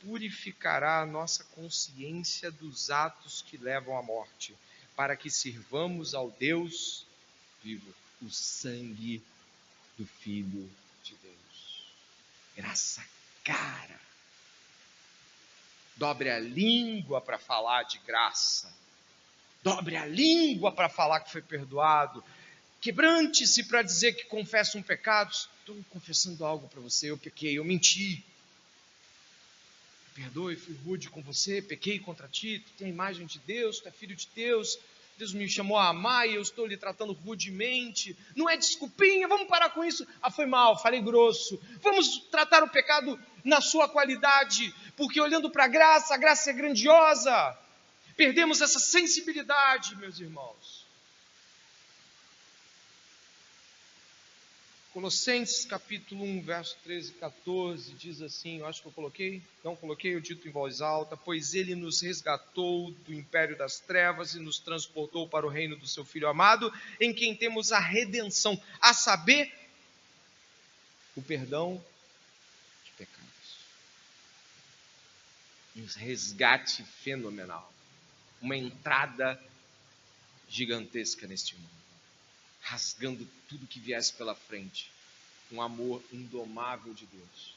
Purificará a nossa consciência dos atos que levam à morte, para que sirvamos ao Deus vivo, o sangue do Filho de Deus. Graça cara. Dobre a língua para falar de graça. Dobre a língua para falar que foi perdoado. Quebrante-se para dizer que confessa um pecado. Estou confessando algo para você, eu pequei, eu menti. Perdoe, fui rude com você, pequei contra ti, tu tem a imagem de Deus, tu é filho de Deus, Deus me chamou a amar e eu estou lhe tratando rudemente. Não é desculpinha, vamos parar com isso. Ah, foi mal, falei grosso. Vamos tratar o pecado na sua qualidade, porque olhando para a graça é grandiosa. Perdemos essa sensibilidade, meus irmãos. Colossenses capítulo 1, verso 13 e 14, diz assim, eu acho que eu coloquei, não coloquei, eu dito em voz alta, pois ele nos resgatou do império das trevas e nos transportou para o reino do seu Filho amado, em quem temos a redenção, a saber, o perdão de pecados. Um resgate fenomenal, uma entrada gigantesca neste mundo, rasgando tudo que viesse pela frente, um amor indomável de Deus.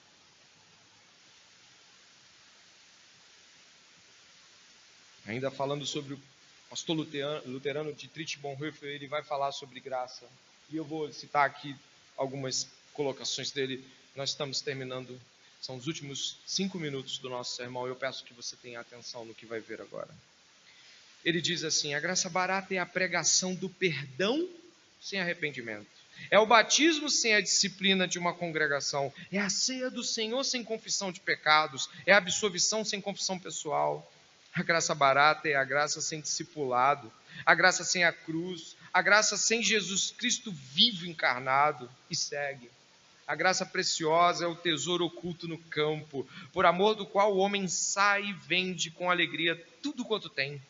Ainda falando sobre o pastor luterano Dietrich Bonhoeffer, ele vai falar sobre graça, e eu vou citar aqui algumas colocações dele. Nós estamos terminando, são os últimos 5 minutos do nosso sermão, eu peço que você tenha atenção no que vai ver agora. Ele diz assim, a graça barata é a pregação do perdão sem arrependimento. É o batismo sem a disciplina de uma congregação. É a ceia do Senhor sem confissão de pecados. É a absolvição sem confissão pessoal. A graça barata é a graça sem discipulado. A graça sem a cruz. A graça sem Jesus Cristo vivo encarnado. E segue. A graça preciosa é o tesouro oculto no campo, por amor do qual o homem sai e vende com alegria tudo quanto tem.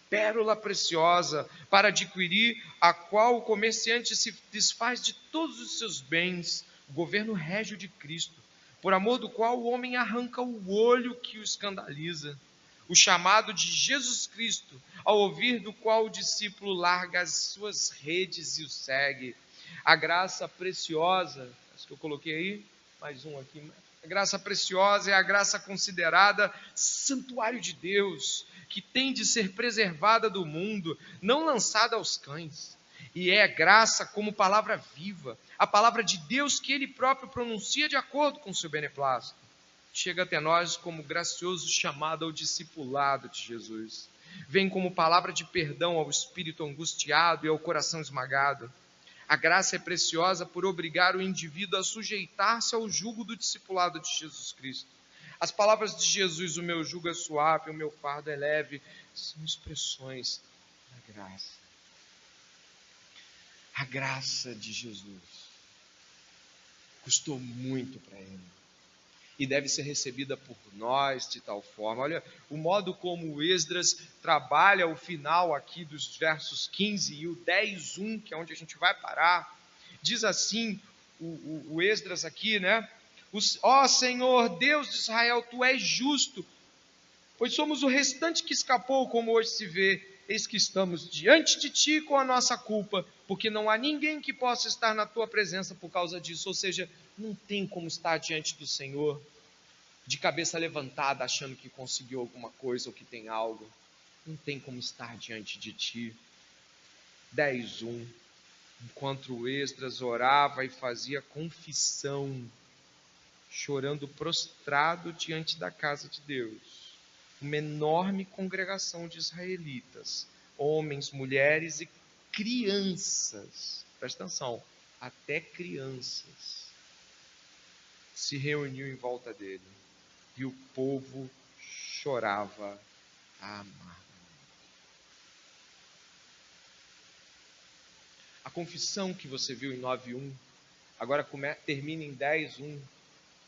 Pérola preciosa, para adquirir a qual o comerciante se desfaz de todos os seus bens, o governo régio de Cristo, por amor do qual o homem arranca o olho que o escandaliza, o chamado de Jesus Cristo, ao ouvir do qual o discípulo larga as suas redes e o segue. A graça preciosa, acho que eu coloquei aí, mais um aqui, a graça preciosa é a graça considerada santuário de Deus, que tem de ser preservada do mundo, não lançada aos cães. E é graça como palavra viva, a palavra de Deus que Ele próprio pronuncia de acordo com o seu beneplácito. Chega até nós como gracioso chamado ao discipulado de Jesus. Vem como palavra de perdão ao espírito angustiado e ao coração esmagado. A graça é preciosa por obrigar o indivíduo a sujeitar-se ao jugo do discipulado de Jesus Cristo. As palavras de Jesus, o meu jugo é suave, o meu fardo é leve, são expressões da graça. A graça de Jesus custou muito para Ele e deve ser recebida por nós de tal forma. Olha, o modo como o Esdras trabalha o final aqui dos versos 15 e o 10:1, que é onde a gente vai parar. Diz assim, o Esdras aqui, né? Ó Senhor, Deus de Israel, Tu és justo. Pois somos o restante que escapou, como hoje se vê. Eis que estamos diante de ti com a nossa culpa, porque não há ninguém que possa estar na tua presença por causa disso. Ou seja, não tem como estar diante do Senhor de cabeça levantada, achando que conseguiu alguma coisa ou que tem algo. Não tem como estar diante de ti. 10:1. Enquanto Esdras orava e fazia confissão, chorando prostrado diante da casa de Deus, uma enorme congregação de israelitas, homens, mulheres e crianças, presta atenção, até crianças, se reuniu em volta dele, e o povo chorava amargamente. A confissão que você viu em 9:1, agora termina em 10:1,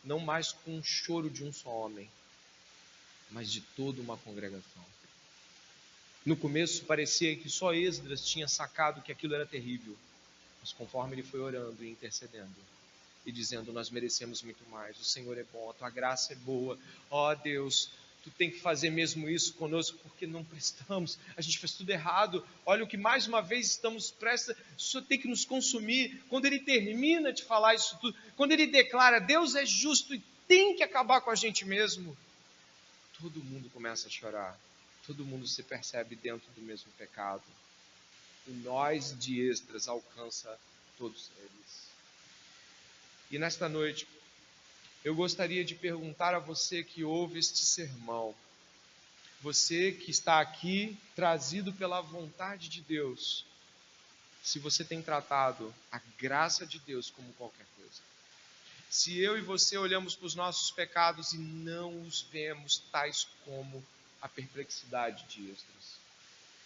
não mais com um choro de um só homem, mas de toda uma congregação. No começo parecia que só Esdras tinha sacado que aquilo era terrível, mas conforme ele foi orando e intercedendo e dizendo: nós merecemos muito mais, o Senhor é bom, a tua graça é boa, ó Deus, tu tem que fazer mesmo isso conosco, porque não prestamos, a gente fez tudo errado, olha o que mais uma vez estamos prestes, isso tem que nos consumir. Quando ele termina de falar isso tudo, quando ele declara: Deus é justo e tem que acabar com a gente mesmo, todo mundo começa a chorar, todo mundo se percebe dentro do mesmo pecado. O nós de Esdras alcança todos eles. E nesta noite, eu gostaria de perguntar a você que ouve este sermão, você que está aqui trazido pela vontade de Deus, se você tem tratado a graça de Deus como qualquer coisa. Se eu e você olhamos para os nossos pecados e não os vemos tais como a perplexidade de Esdras,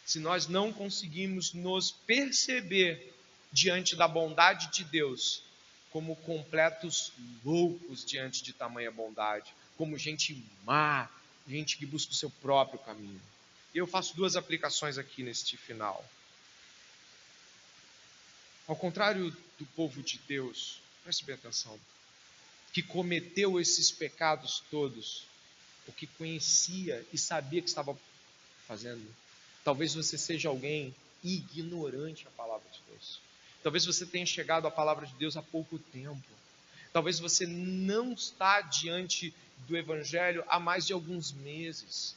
se nós não conseguimos nos perceber diante da bondade de Deus como completos loucos diante de tamanha bondade, como gente má, gente que busca o seu próprio caminho. E eu faço 2 aplicações aqui neste final. Ao contrário do povo de Deus, preste bem atenção, que cometeu esses pecados todos, o que conhecia e sabia que estava fazendo, talvez você seja alguém ignorante à palavra de Deus. Talvez você tenha chegado à palavra de Deus há pouco tempo. Talvez você não está diante do Evangelho há mais de alguns meses.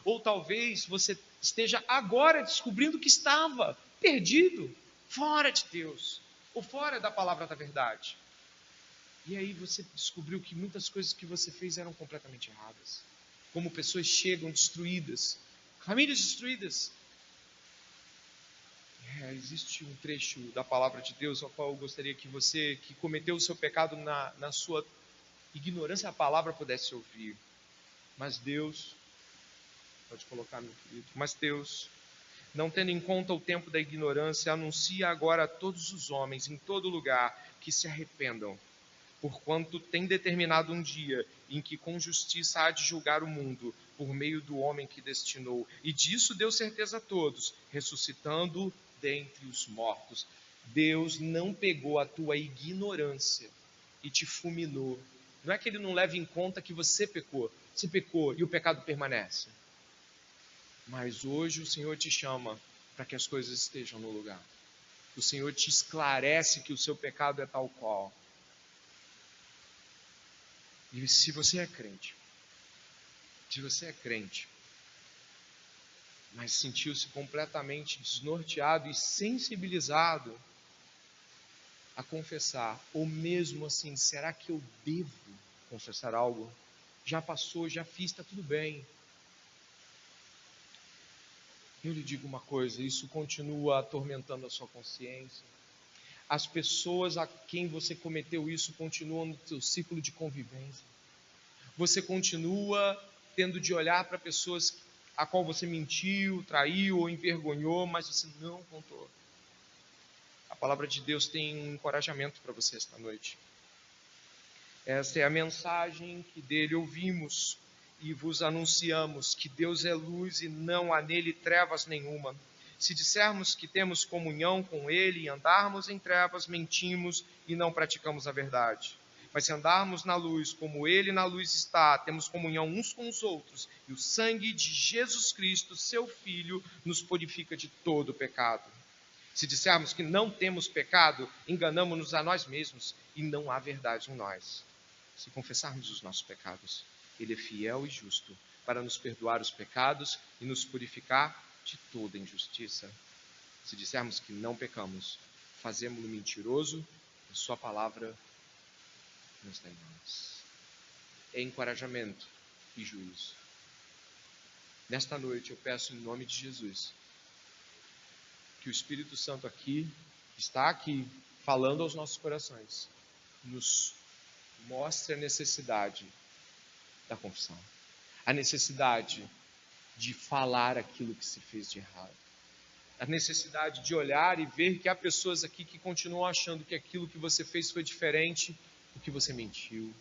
Ou talvez você esteja agora descobrindo que estava perdido, fora de Deus, ou fora da palavra da verdade. E aí você descobriu que muitas coisas que você fez eram completamente erradas. Como pessoas chegam destruídas, famílias destruídas. Existe um trecho da palavra de Deus ao qual eu gostaria que você, que cometeu o seu pecado na sua ignorância à palavra, pudesse ouvir. Mas Deus, pode colocar, meu querido, mas Deus, não tendo em conta o tempo da ignorância, anuncia agora a todos os homens, em todo lugar, que se arrependam, porquanto tem determinado um dia em que com justiça há de julgar o mundo, por meio do homem que destinou, e disso deu certeza a todos, ressuscitando dentre os mortos. Deus não pegou a tua ignorância e te fulminou. Não é que ele não leva em conta que você pecou e o pecado permanece. Mas hoje o Senhor te chama para que as coisas estejam no lugar. O Senhor te esclarece que o seu pecado é tal qual. E se você é crente, mas sentiu-se completamente desnorteado e sensibilizado a confessar, ou mesmo assim, será que eu devo confessar algo? Já passou, já fiz, está tudo bem. Eu lhe digo uma coisa, isso continua atormentando a sua consciência. As pessoas a quem você cometeu isso continuam no seu ciclo de convivência. Você continua tendo de olhar para pessoas a qual você mentiu, traiu ou envergonhou, mas você não contou. A palavra de Deus tem um encorajamento para você esta noite. Esta é a mensagem que dele ouvimos e vos anunciamos, que Deus é luz e não há nele trevas nenhuma. Se dissermos que temos comunhão com ele e andarmos em trevas, mentimos e não praticamos a verdade. Mas se andarmos na luz, como Ele na luz está, temos comunhão uns com os outros, e o sangue de Jesus Cristo, seu Filho, nos purifica de todo pecado. Se dissermos que não temos pecado, enganamo-nos a nós mesmos, e não há verdade em nós. Se confessarmos os nossos pecados, Ele é fiel e justo para nos perdoar os pecados e nos purificar de toda injustiça. Se dissermos que não pecamos, fazemos-lo mentiroso e sua palavra não está em nós. É encorajamento e juízo. Nesta noite eu peço em nome de Jesus que o Espírito Santo está aqui, falando aos nossos corações, nos mostre a necessidade da confissão, a necessidade de falar aquilo que se fez de errado, a necessidade de olhar e ver que há pessoas aqui que continuam achando que aquilo que você fez foi diferente, porque você mentiu,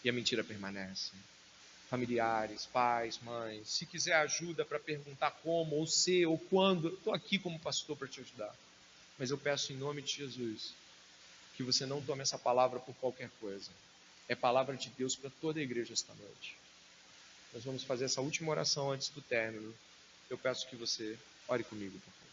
e a mentira permanece. Familiares, pais, mães, se quiser ajuda para perguntar como, ou se, ou quando, eu estou aqui como pastor para te ajudar. Mas eu peço em nome de Jesus, que você não tome essa palavra por qualquer coisa. É palavra de Deus para toda a igreja esta noite. Nós vamos fazer essa última oração antes do término. Eu peço que você ore comigo, por favor.